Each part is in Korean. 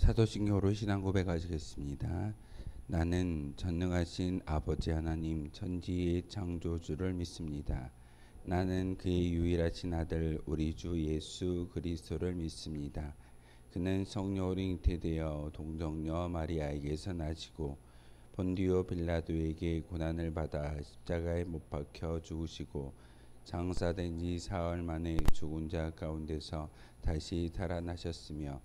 사도신경으로 신앙 고백하시겠습니다. 나는 전능하신 아버지 하나님 천지의 창조주를 믿습니다. 나는 그의 유일하신 아들 우리 주 예수 그리스도를 믿습니다. 그는 성령으로 잉태되어 동정녀 마리아에게서 나시고 본디오 빌라도에게 고난을 받아 십자가에 못 박혀 죽으시고 장사된 지 사흘 만에 죽은 자 가운데서 다시 살아나셨으며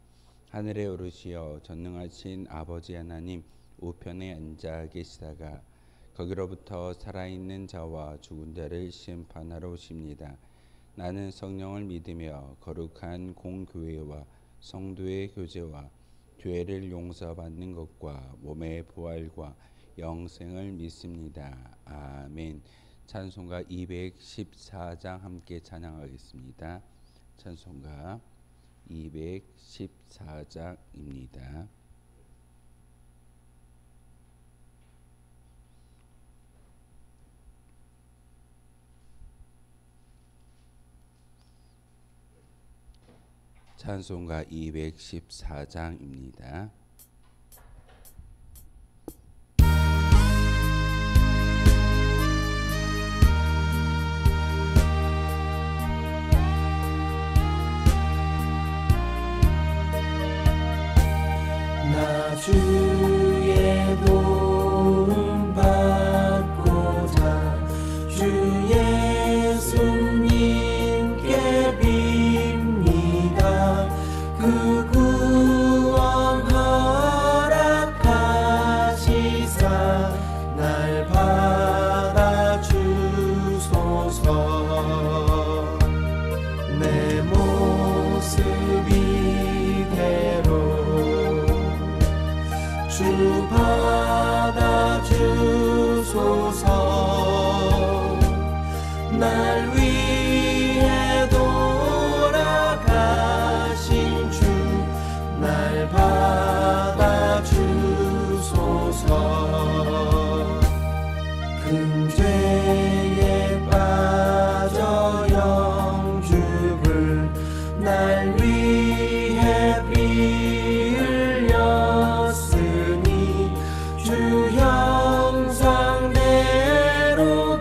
하늘에 오르시어 전능하신 아버지 하나님 우편에 앉아 계시다가 거기로부터 살아있는 자와 죽은 자를 심판하러 오십니다. 나는 성령을 믿으며 거룩한 공교회와 성도의 교제와 죄를 용서받는 것과 몸의 부활과 영생을 믿습니다. 아멘. 찬송가 214장 함께 찬양하겠습니다. 찬송가 214장입니다. 찬송가 214장입니다. 나 주의 도움 받고자 주 예수님께 빕니다. 그 구원 허락하시사 날 받아주소서. 내 모습 이대로 주 받아주소서. 날 위해 돌아가신 주 날 받아주소서. 큰 죄에 빠져 영죽을 날 위해 비 흘렸으니 주 형상대로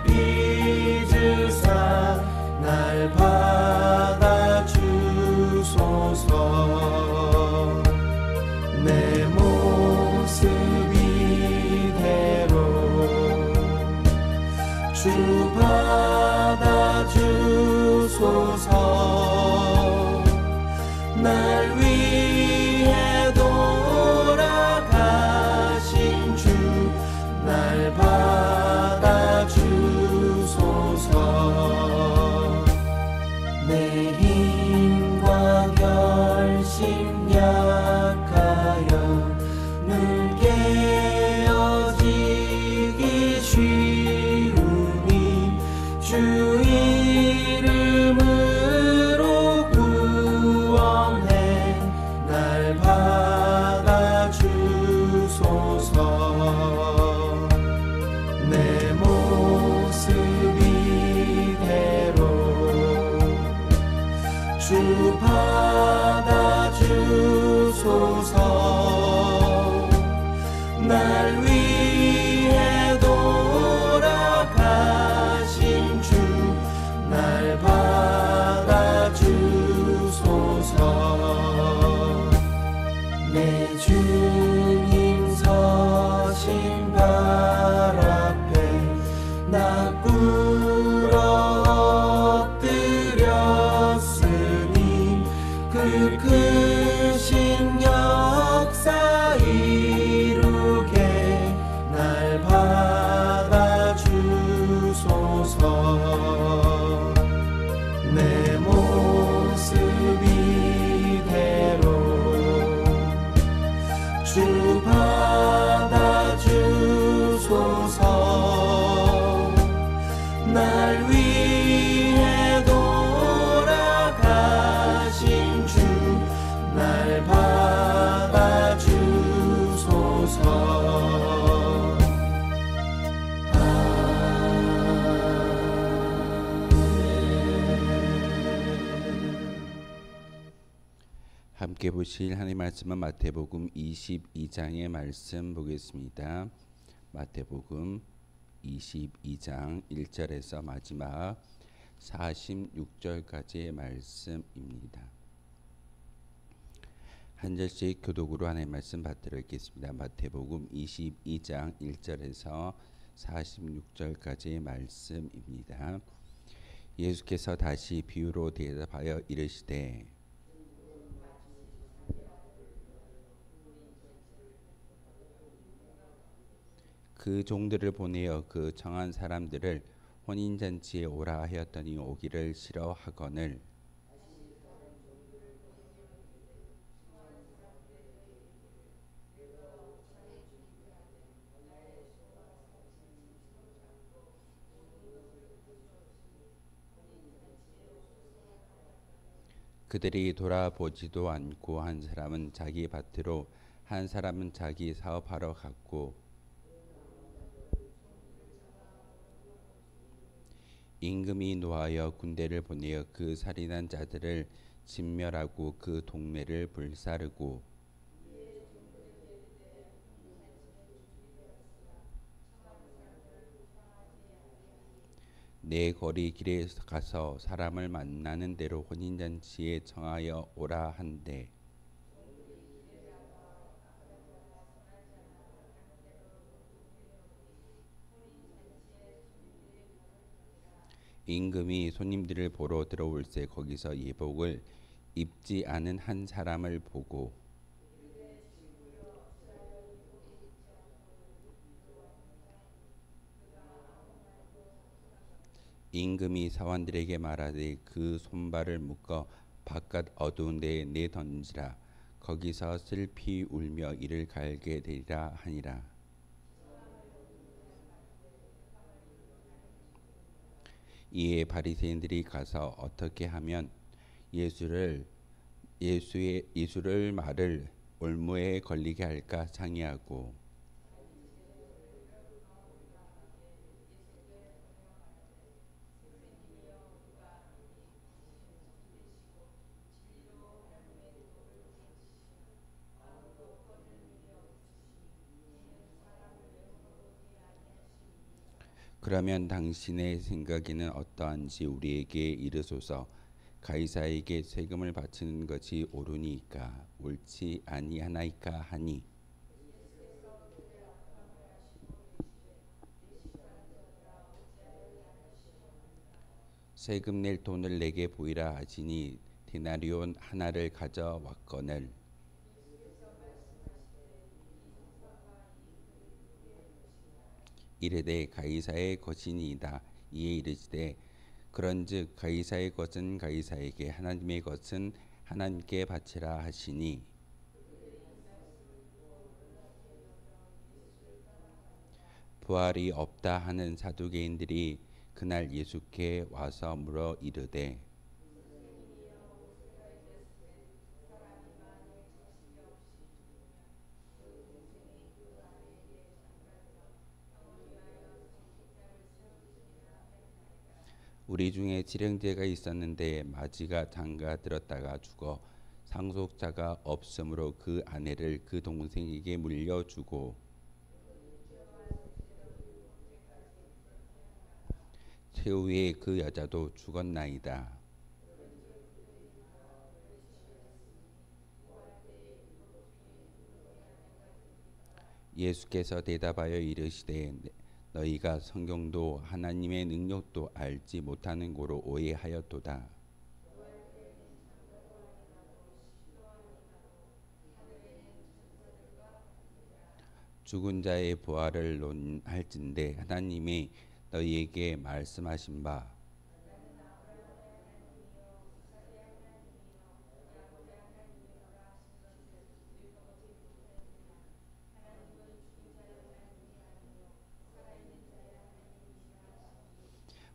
빚으사 날 받아주소서. 내 모습 이대로 주 받아주소서. 날 위해 돌아가신 주 날 받아주소서. 내 힘과 결심 약하여 늘 깨어지기 쉬우니 주 이름으로 구원해 날 받아주소서. 내 모습 이대로 주 받아주소서. 날 위해 돌아가신 주 날 받아주소서. 내 주님 서신 발 앞에 나 꿇어 엎드렸으니 그 크신 역사 이루게 날 받아주소서. 내 모습 이대로 주 받아주소서. 날 위해 돌아가신 주 날 받아주소서. 아멘. 함께 보실 하나님의 말씀은 마태복음 22장의 말씀 보겠습니다. 마태복음 22장 1절에서 마지막 46절까지의 말씀입니다. 한 절씩 교독으로 하나님의 말씀 받도록 하겠습니다. 마태복음 22장 1절에서 46절까지의 말씀입니다. 예수께서 다시 비유로 대답하여 이르시되 그 종들을 보내어 그 청한 사람들을 혼인잔치에 오라 하였더니 오기를 싫어하거늘 그들이 돌아보지도 않고 한 사람은 자기 밭으로 한 사람은 자기 사업하러 갔고 임금이 노하여 군대를 보내어 그 살인한 자들을 진멸하고 그 동네를 불사르고 내 거리 길에 가서 사람을 만나는 대로 혼인잔치에 청하여 오라 한대 임금이 손님들을 보러 들어올새 거기서 예복을 입지 않은 한 사람을 보고 임금이 사원들에게 말하되 그 손발을 묶어 바깥 어두운 데에 내던지라 거기서 슬피 울며 이를 갈게 되리라 하니라. 이에 바리새인들이 가서 어떻게 하면 예수를 말을 올무에 걸리게 할까 상의하고 그러면 당신의 생각에는 어떠한지 우리에게 이르소서. 가이사에게 세금을 바치는 것이 옳으니까 옳지 아니하나이까 하니 세금 낼 돈을 내게 보이라 하시니 데나리온 하나를 가져왔거늘 이르되 가이사의 것이니이다. 이에 이르시되 그런즉 가이사의 것은 가이사에게 하나님의 것은 하나님께 바치라 하시니 부활이 없다 하는 사두개인들이 그날 예수께 와서 물어 이르되 우리 중에 칠형제가 있었는데 마지가 장가 들었다가 죽어 상속자가 없으므로 그 아내를 그 동생에게 물려주고 최후에 그 여자도 죽었나이다. 예수께서 대답하여 이르시되 너희가 성경도 하나님의 능력도 알지 못하는 고로 오해하였도다. 죽은 자의 부활을 논할진대 하나님이 너희에게 말씀하신 바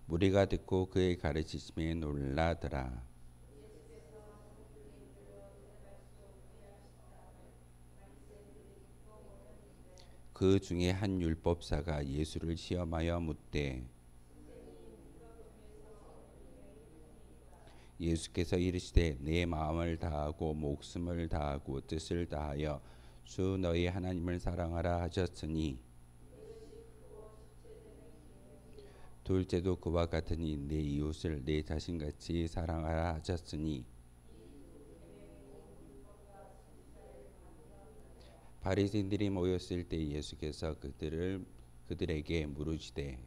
무리가 듣고 그의 가르치심에 놀라더라. 그 중에 한 율법사가 예수를 시험하여 묻되 예수께서 이르시되 내 마음을 다하고 목숨을 다하고 뜻을 다하여 주 너희 하나님을 사랑하라 하셨으니 둘째도 그와 같으니 내 이웃을 내 자신같이 사랑하라 하셨으니 바리새인들이 모였을 때 예수께서 그들에게 물으시되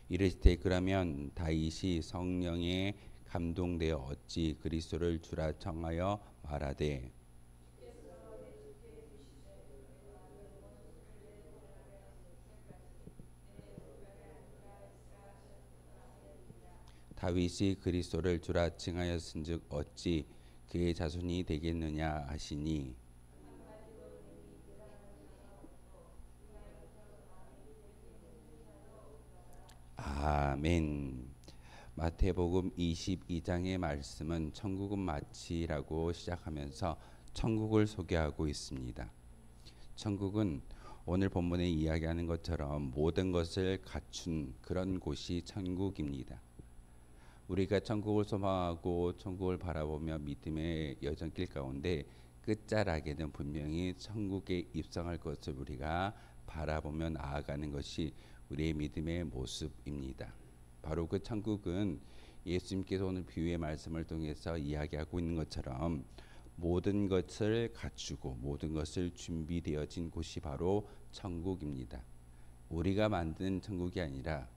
이르시되 그러면 다윗이 성령에 감동되어 어찌 그리스도를 주라 청하여 말하되 다윗이 그리스도를 주라 칭하였은즉 어찌 그의 자손이 되겠느냐 하시니 아멘. 마태복음 22장의 말씀은 천국은 마치라고 시작하면서 천국을 소개하고 있습니다. 천국은 오늘 본문에 이야기하는 것처럼 모든 것을 갖춘 그런 곳이 천국입니다. 우리가 천국을 소망하고 천국을 바라보며 믿음의 여정길 가운데 끝자락에는 분명히 천국에 입성할 것을 우리가 바라보며 나아가는 것이 우리의 믿음의 모습입니다. 바로 그 천국은 예수님께서 오늘 비유의 말씀을 통해서 이야기하고 있는 것처럼 모든 것을 갖추고 모든 것을 준비되어진 곳이 바로 천국입니다. 우리가 만든 천국이 아니라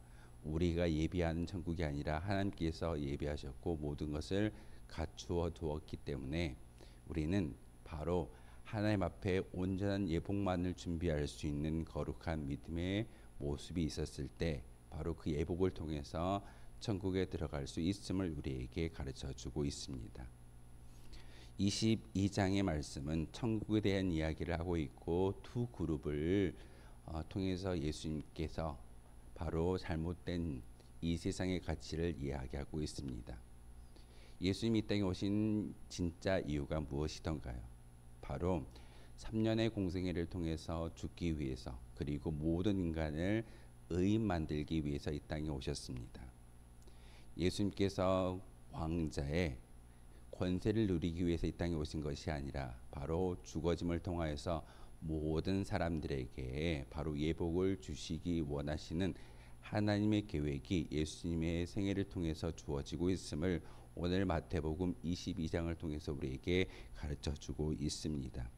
우리가 예비하는 천국이 아니라 하나님께서 예비하셨고 모든 것을 갖추어 두었기 때문에 우리는 바로 하나님 앞에 온전한 예복만을 준비할 수 있는 거룩한 믿음의 모습이 있었을 때 바로 그 예복을 통해서 천국에 들어갈 수 있음을 우리에게 가르쳐 주고 있습니다. 22장의 말씀은 천국에 대한 이야기를 하고 있고 두 그룹을 통해서 예수님께서 바로 잘못된 이 세상의 가치를 이야기하고 있습니다. 예수님이 이 땅에 오신 진짜 이유가 무엇이던가요? 바로 3년의 공생애를 통해서 죽기 위해서 그리고 모든 인간을 의인 만들기 위해서 이 땅에 오셨습니다. 예수님께서 왕자의 권세를 누리기 위해서 이 땅에 오신 것이 아니라 바로 죽어짐을 통하여서 모든 사람들에게 바로 예복을 주시기 원하시는 하나님의 계획이 예수님의 생애를 통해서 주어지고 있음을 오늘 마태복음 22장을 통해서 우리에게 가르쳐 주고 있습니다.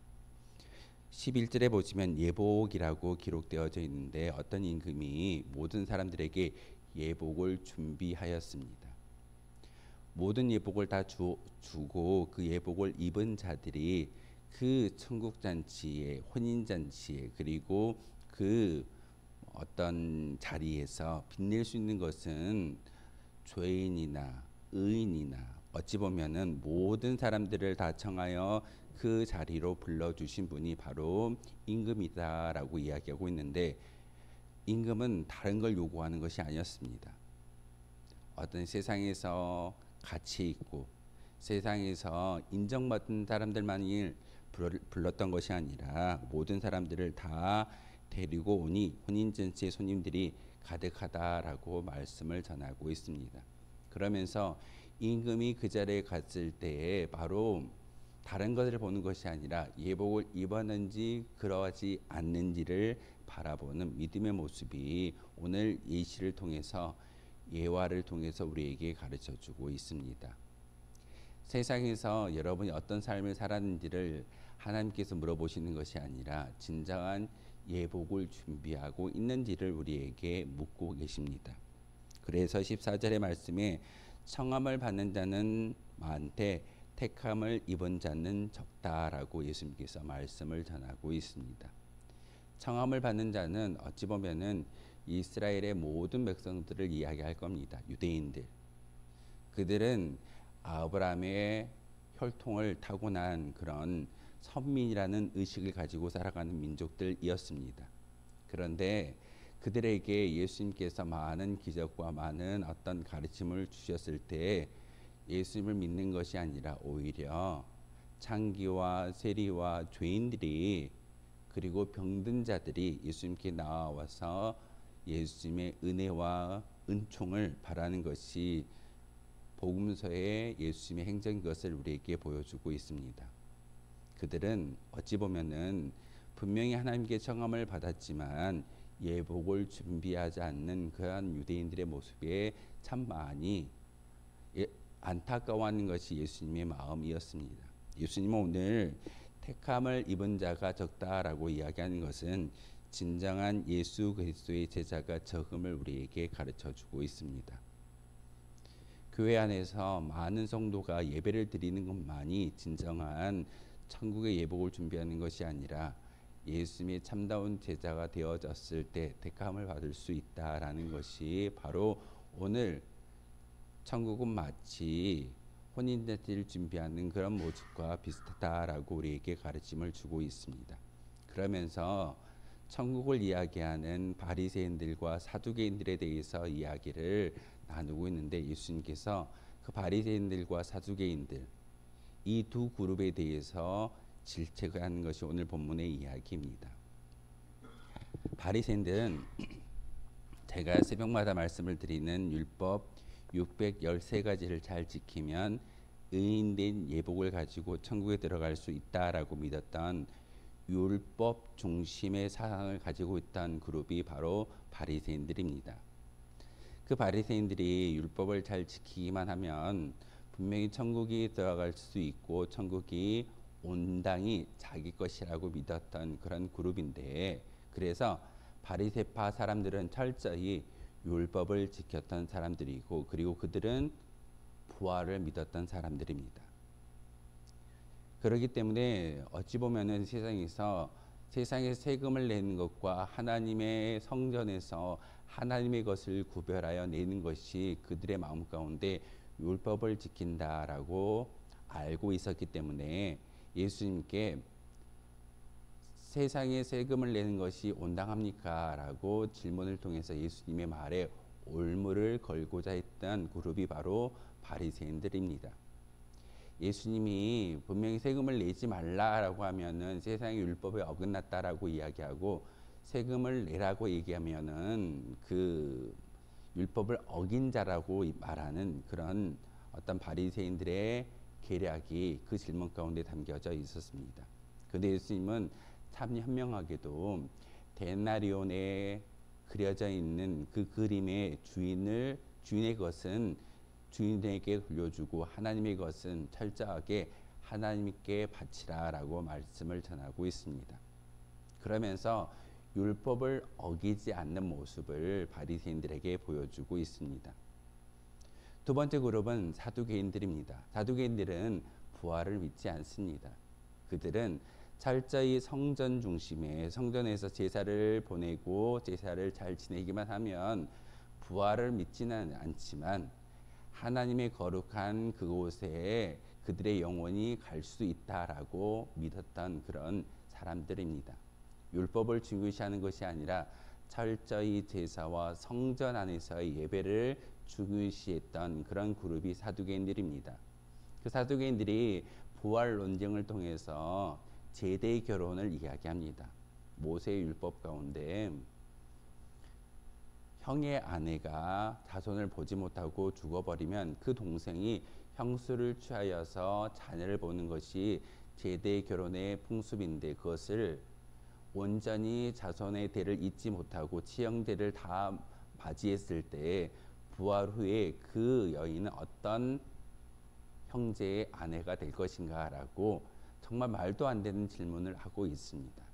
11절에 보시면 예복이라고 기록되어져 있는데 어떤 임금이 모든 사람들에게 예복을 준비하였습니다. 모든 예복을 다 주고 그 예복을 입은 자들이 그 천국잔치에 혼인잔치에 그리고 그 어떤 자리에서 빛낼 수 있는 것은 죄인이나 의인이나 어찌 보면은 모든 사람들을 다 청하여 그 자리로 불러주신 분이 바로 임금이다라고 이야기하고 있는데 임금은 다른 걸 요구하는 것이 아니었습니다. 어떤 세상에서 가치 있고 세상에서 인정받은 사람들만이 불렀던 것이 아니라 모든 사람들을 다 데리고 오니 혼인잔치의 손님들이 가득하다라고 말씀을 전하고 있습니다. 그러면서 임금이 그 자리에 갔을 때에 바로 다른 것을 보는 것이 아니라 예복을 입었는지 그러하지 않는지를 바라보는 믿음의 모습이 오늘 예시를 통해서 예화를 통해서 우리에게 가르쳐 주고 있습니다. 세상에서 여러분이 어떤 삶을 살았는지를 하나님께서 물어보시는 것이 아니라 진정한 예복을 준비하고 있는지를 우리에게 묻고 계십니다. 그래서 14절의 말씀에 청함을 받는 자는 많되 택함을 입은 자는 적다라고 예수님께서 말씀을 전하고 있습니다. 청함을 받는 자는 어찌 보면은 이스라엘의 모든 백성들을 이야기할 겁니다. 유대인들. 그들은 아브라함의 혈통을 타고난 그런 선민이라는 의식을 가지고 살아가는 민족들이었습니다. 그런데 그들에게 예수님께서 많은 기적과 많은 어떤 가르침을 주셨을 때 예수님을 믿는 것이 아니라 오히려 창기와 세리와 죄인들이 그리고 병든 자들이 예수님께 나와서 예수님의 은혜와 은총을 바라는 것이 복음서의 예수님의 행적인 것을 우리에게 보여주고 있습니다. 그들은 어찌 보면은 분명히 하나님께 청함을 받았지만 예복을 준비하지 않는 그러한 유대인들의 모습에 참 많이 안타까워하는 것이 예수님의 마음이었습니다. 예수님은 오늘 택함을 입은 자가 적다라고 이야기하는 것은 진정한 예수 그리스도의 제자가 적음을 우리에게 가르쳐주고 있습니다. 교회 안에서 많은 성도가 예배를 드리는 것만이 진정한 천국의 예복을 준비하는 것이 아니라 예수님의 참다운 제자가 되어졌을 때 택함을 받을 수 있다라는 것이 바로 오늘 천국은 마치 혼인잔치를 준비하는 그런 모습과 비슷하다라고 우리에게 가르침을 주고 있습니다. 그러면서 천국을 이야기하는 바리새인들과 사두개인들에 대해서 이야기를 나누고 있는데 예수님께서 그 바리새인들과 사두개인들 이 두 그룹에 대해서 질책하는 것이 오늘 본문의 이야기입니다. 바리새인들은 제가 새벽마다 말씀을 드리는 율법 613가지를 잘 지키면 의인된 예복을 가지고 천국에 들어갈 수 있다라고 믿었던 율법 중심의 사상을 가지고 있던 그룹이 바로 바리새인들입니다. 그 바리새인들이 율법을 잘 지키기만 하면 분명히 천국이 들어갈 수 있고 천국이 온당히 자기 것이라고 믿었던 그런 그룹인데, 그래서 바리새파 사람들은 철저히 율법을 지켰던 사람들이고, 그리고 그들은 부활을 믿었던 사람들입니다. 그렇기 때문에 어찌 보면은 세상에 세금을 내는 것과 하나님의 성전에서 하나님의 것을 구별하여 내는 것이 그들의 마음 가운데 율법을 지킨다라고 알고 있었기 때문에 예수님께 세상에 세금을 내는 것이 온당합니까? 라고 질문을 통해서 예수님의 말에 올무를 걸고자 했던 그룹이 바로 바리새인들입니다. 예수님이 분명히 세금을 내지 말라라고 하면은 세상의 율법에 어긋났다라고 이야기하고, 세금을 내라고 얘기하면은 그 율법을 어긴 자라고 말하는 그런 어떤 바리새인들의 계략이 그 질문 가운데 담겨져 있었습니다. 그런데 예수님은 참 현명하게도 데나리온에 그려져 있는 그 그림의 주인의 것은 주인에게 돌려주고 하나님의 것은 철저하게 하나님께 바치라라고 말씀을 전하고 있습니다. 그러면서 율법을 어기지 않는 모습을 바리새인들에게 보여주고 있습니다. 두 번째 그룹은 사두개인들입니다. 사두개인들은 부활을 믿지 않습니다. 그들은 철저히 성전 중심에 성전에서 제사를 보내고 제사를 잘 지내기만 하면 부활을 믿지는 않지만 하나님의 거룩한 그곳에 그들의 영혼이 갈 수 있다라고 믿었던 그런 사람들입니다. 율법을 중요시하는 것이 아니라 철저히 제사와 성전 안에서의 예배를 중요시했던 그런 그룹이 사두개인들입니다. 그 사두개인들이 부활 논쟁을 통해서 제대 결혼을 이야기합니다. 모세의 율법 가운데 형의 아내가 자손을 보지 못하고 죽어버리면 그 동생이 형수를 취하여서 자녀를 보는 것이 제대 결혼의 풍습인데, 그것을 온전히 자손의 대를 잊지 못하고 치형제를 다 맞이했을 때 부활 후에 그 여인은 어떤 형제의 아내가 될 것인가 라고 정말 말도 안 되는 질문을 하고 있습니다.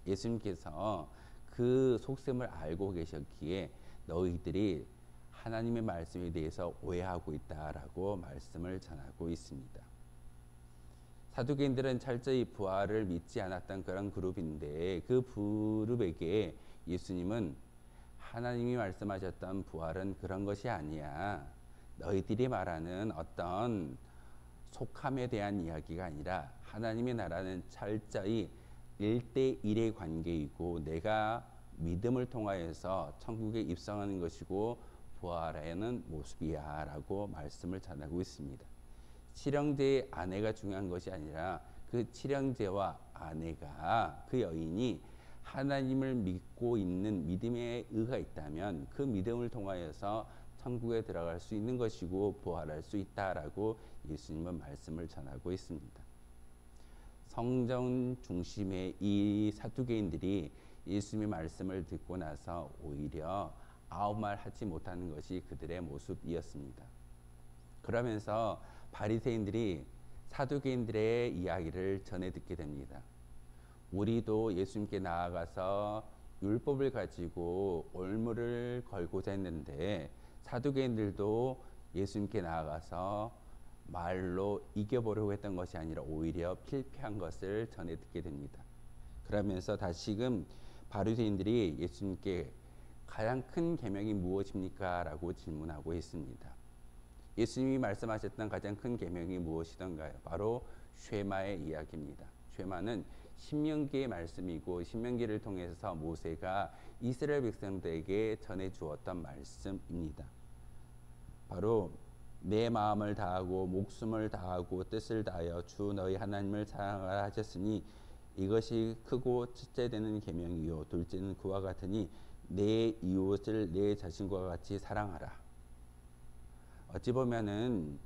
예수님께서 그 속셈을 알고 계셨기에 너희들이 하나님의 말씀에 대해서 오해하고 있다라고 말씀을 전하고 있습니다. 사두개인들은 철저히 부활을 믿지 않았던 그런 그룹인데, 그 그룹에게 예수님은 하나님이 말씀하셨던 부활은 그런 것이 아니야. 너희들이 말하는 어떤 속함에 대한 이야기가 아니라 하나님의 나라는 철저히 1대1의 관계이고 내가 믿음을 통하여서 천국에 입성하는 것이고 부활하는 모습이야 라고 말씀을 전하고 있습니다. 칠형제의 아내가 중요한 것이 아니라 그 칠형제와 아내가 그 여인이 하나님을 믿고 있는 믿음의 의가 있다면 그 믿음을 통하여서 천국에 들어갈 수 있는 것이고 부활할 수 있다라고 예수님은 말씀을 전하고 있습니다. 성전 중심의 이 사두개인들이 예수님의 말씀을 듣고 나서 오히려 아무 말 하지 못하는 것이 그들의 모습이었습니다. 그러면서 바리새인들이 사두개인들의 이야기를 전해 듣게 됩니다. 우리도 예수님께 나아가서 율법을 가지고 올무를 걸고자 했는데 사두개인들도 예수님께 나아가서 말로 이겨보려고 했던 것이 아니라 오히려 필패한 것을 전해 듣게 됩니다. 그러면서 다시금 바리새인들이 예수님께 가장 큰 계명이 무엇입니까? 라고 질문하고 있습니다. 예수님이 말씀하셨던 가장 큰 계명이 무엇이던가요? 바로 쉐마의 이야기입니다. 쉐마는 신명기의 말씀이고 신명기를 통해서 모세가 이스라엘 백성들에게 전해 주었던 말씀입니다. 바로 내 마음을 다하고 목숨을 다하고 뜻을 다하여 주 너희 하나님을 사랑하라 하셨으니 이것이 크고 첫째 되는 계명이요 둘째는 그와 같으니 내 이웃을 내 자신과 같이 사랑하라. 어찌 보면은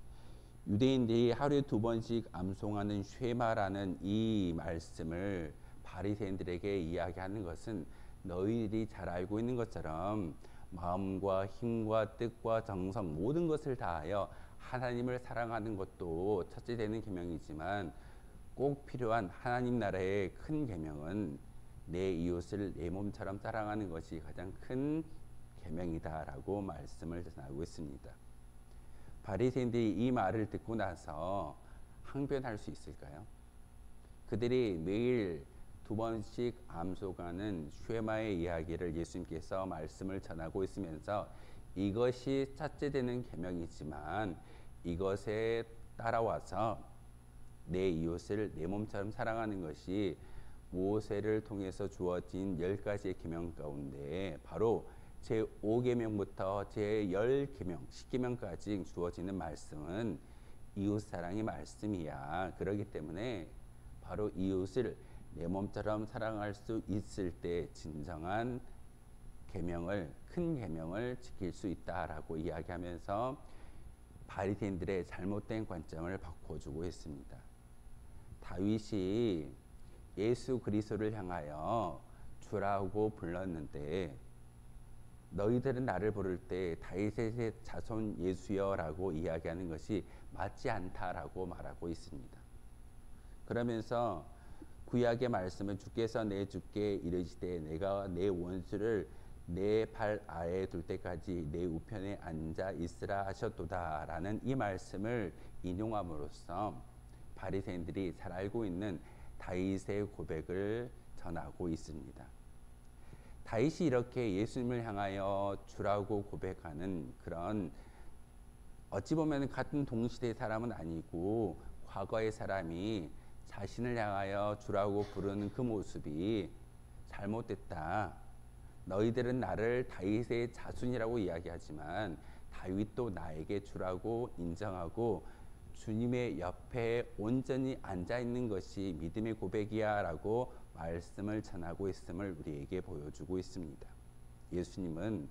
유대인들이 하루에 2번씩 암송하는 쉐마라는 이 말씀을 바리새인들에게 이야기하는 것은 너희들이 잘 알고 있는 것처럼 마음과 힘과 뜻과 정성 모든 것을 다하여 하나님을 사랑하는 것도 첫째 되는 계명이지만 꼭 필요한 하나님 나라의 큰 계명은 내 이웃을 내 몸처럼 사랑하는 것이 가장 큰 계명이다라고 말씀을 전하고 있습니다. 바리새인들이 이 말을 듣고 나서 항변할 수 있을까요? 그들이 매일 2번씩 암송하는 쉐마의 이야기를 예수님께서 말씀을 전하고 있으면서 이것이 첫째 되는 계명이지만 이것에 따라와서 내 이웃을 내 몸처럼 사랑하는 것이 모세를 통해서 주어진 10가지의 계명 가운데 바로 제5계명부터 제10계명, 10계명까지 주어지는 말씀은 이웃사랑의 말씀이야. 그렇기 때문에 바로 이웃을 내 몸처럼 사랑할 수 있을 때 진정한 계명을, 큰 계명을 지킬 수 있다라고 이야기하면서 바리새인들의 잘못된 관점을 바꿔주고 있습니다. 다윗이 예수 그리스도를 향하여 주라고 불렀는데 너희들은 나를 부를 때 다윗의 자손 예수여라고 이야기하는 것이 맞지 않다라고 말하고 있습니다. 그러면서 구약의 말씀은 주께서 내 주께 이르시되 내가 내 원수를 내 발 아래에 둘 때까지 내 우편에 앉아 있으라 하셨도다 라는 이 말씀을 인용함으로써 바리새인들이 잘 알고 있는 다윗의 고백을 전하고 있습니다. 다윗이 이렇게 예수님을 향하여 주라고 고백하는 그런 어찌 보면 같은 동시대의 사람은 아니고 과거의 사람이 자신을 향하여 주라고 부르는 그 모습이 잘못됐다. 너희들은 나를 다윗의 자손이라고 이야기하지만 다윗도 나에게 주라고 인정하고 주님의 옆에 온전히 앉아있는 것이 믿음의 고백이야 라고 말씀을 전하고 있음을 우리에게 보여주고 있습니다. 예수님은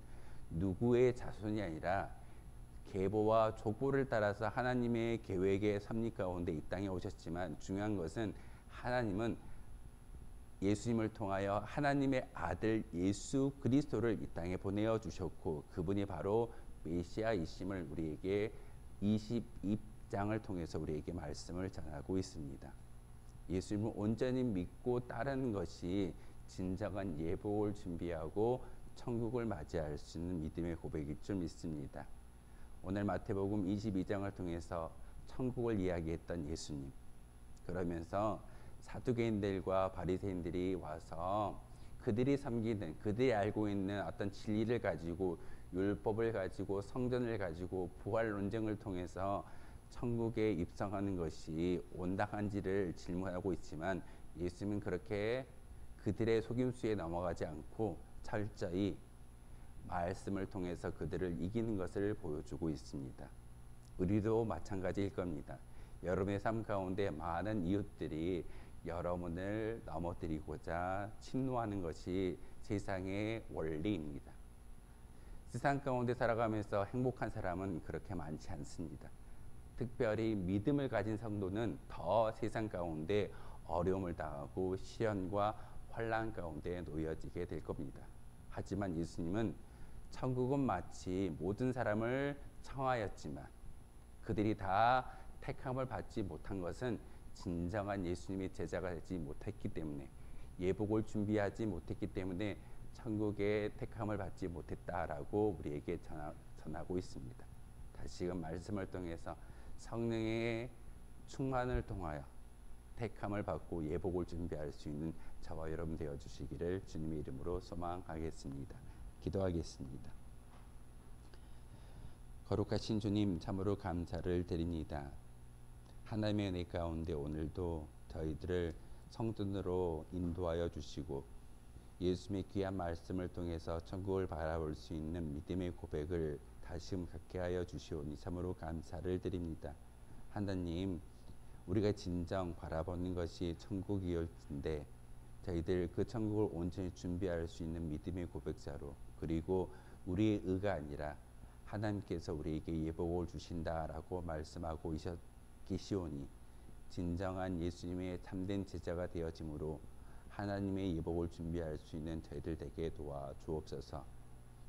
누구의 자손이 아니라 계보와 족보를 따라서 하나님의 계획의 섭리 가운데 이 땅에 오셨지만 중요한 것은 하나님은 예수님을 통하여 하나님의 아들 예수 그리스도를 이 땅에 보내어 주셨고 그분이 바로 메시아이심을 우리에게 22장을 통해서 우리에게 말씀을 전하고 있습니다. 예수님을 온전히 믿고 따르는 것이 진정한 예복을 준비하고 천국을 맞이할 수 있는 믿음의 고백일 줄 믿습니다. 오늘 마태복음 22장을 통해서 천국을 이야기했던 예수님, 그러면서 사두개인들과 바리새인들이 와서 그들이 섬기는, 그들이 알고 있는 어떤 진리를 가지고 율법을 가지고 성전을 가지고 부활 논쟁을 통해서 천국에 입성하는 것이 온당한지를 질문하고 있지만 예수님은 그렇게 그들의 속임수에 넘어가지 않고 철저히 말씀을 통해서 그들을 이기는 것을 보여주고 있습니다. 우리도 마찬가지일 겁니다. 여러분의 삶 가운데 많은 이웃들이 여러분을 넘어뜨리고자 침노하는 것이 세상의 원리입니다. 세상 가운데 살아가면서 행복한 사람은 그렇게 많지 않습니다. 특별히 믿음을 가진 성도는 더 세상 가운데 어려움을 당하고 시련과 환난 가운데 놓여지게 될 겁니다. 하지만 예수님은 천국은 마치 모든 사람을 청하였지만 그들이 다 택함을 받지 못한 것은 진정한 예수님의 제자가 되지 못했기 때문에, 예복을 준비하지 못했기 때문에 천국의 택함을 받지 못했다라고 우리에게 전하고 있습니다. 다시금 말씀을 통해서 성령의 충만을 통하여 택함을 받고 예복을 준비할 수 있는 저와 여러분 되어 주시기를 주님의 이름으로 소망하겠습니다. 기도하겠습니다. 거룩하신 주님, 참으로 감사를 드립니다. 하나님의 은혜 가운데 오늘도 저희들을 성전으로 인도하여 주시고 예수님의 귀한 말씀을 통해서 천국을 바라볼 수 있는 믿음의 고백을 다시금 갖게 하여 주시오니 참으로 감사를 드립니다. 하나님, 우리가 진정 바라보는 것이 천국이올진데 저희들 그 천국을 온전히 준비할 수 있는 믿음의 고백자로, 그리고 우리의 의가 아니라 하나님께서 우리에게 예복을 주신다라고 말씀하고 계시오니 진정한 예수님의 참된 제자가 되어짐으로 하나님의 예복을 준비할 수 있는 저희들 되게 도와 주옵소서.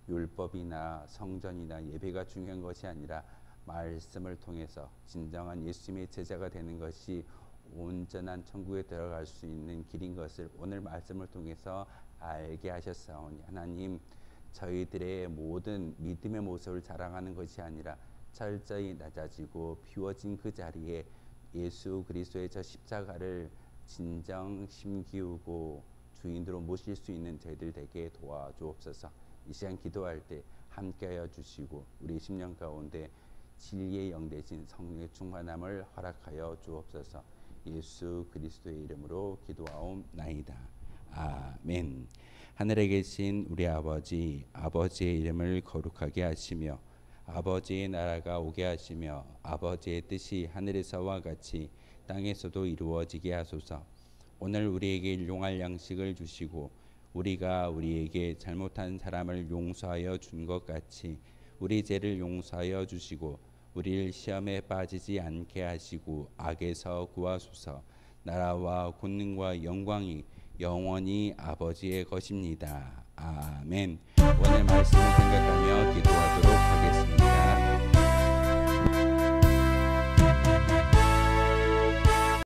율법이나 성전이나 예배가 중요한 것이 아니라 말씀을 통해서 진정한 예수님의 제자가 되는 것이 온전한 천국에 들어갈 수 있는 길인 것을 오늘 말씀을 통해서 알게 하셨사오니 하나님, 저희들의 모든 믿음의 모습을 자랑하는 것이 아니라 철저히 낮아지고 비워진 그 자리에 예수 그리스도의 저 십자가를 진정 심기우고 주인으로 모실 수 있는 저희들 되게 도와주옵소서. 이 시간 기도할 때 함께하여 주시고 우리 심령 가운데 진리의 영 대신 성령의 충만함을 허락하여 주옵소서. 예수 그리스도의 이름으로 기도하옵나이다. 아멘. 하늘에 계신 우리 아버지, 아버지의 이름을 거룩하게 하시며 아버지의 나라가 오게 하시며 아버지의 뜻이 하늘에서와 같이 땅에서도 이루어지게 하소서. 오늘 우리에게 일용할 양식을 주시고 우리가 우리에게 잘못한 사람을 용서하여 준 것 같이 우리 죄를 용서하여 주시고 우리를 시험에 빠지지 않게 하시고 악에서 구하소서. 나라와 권능과 영광이 영원히 아버지의 것입니다. 아멘. 오늘 말씀을 생각하며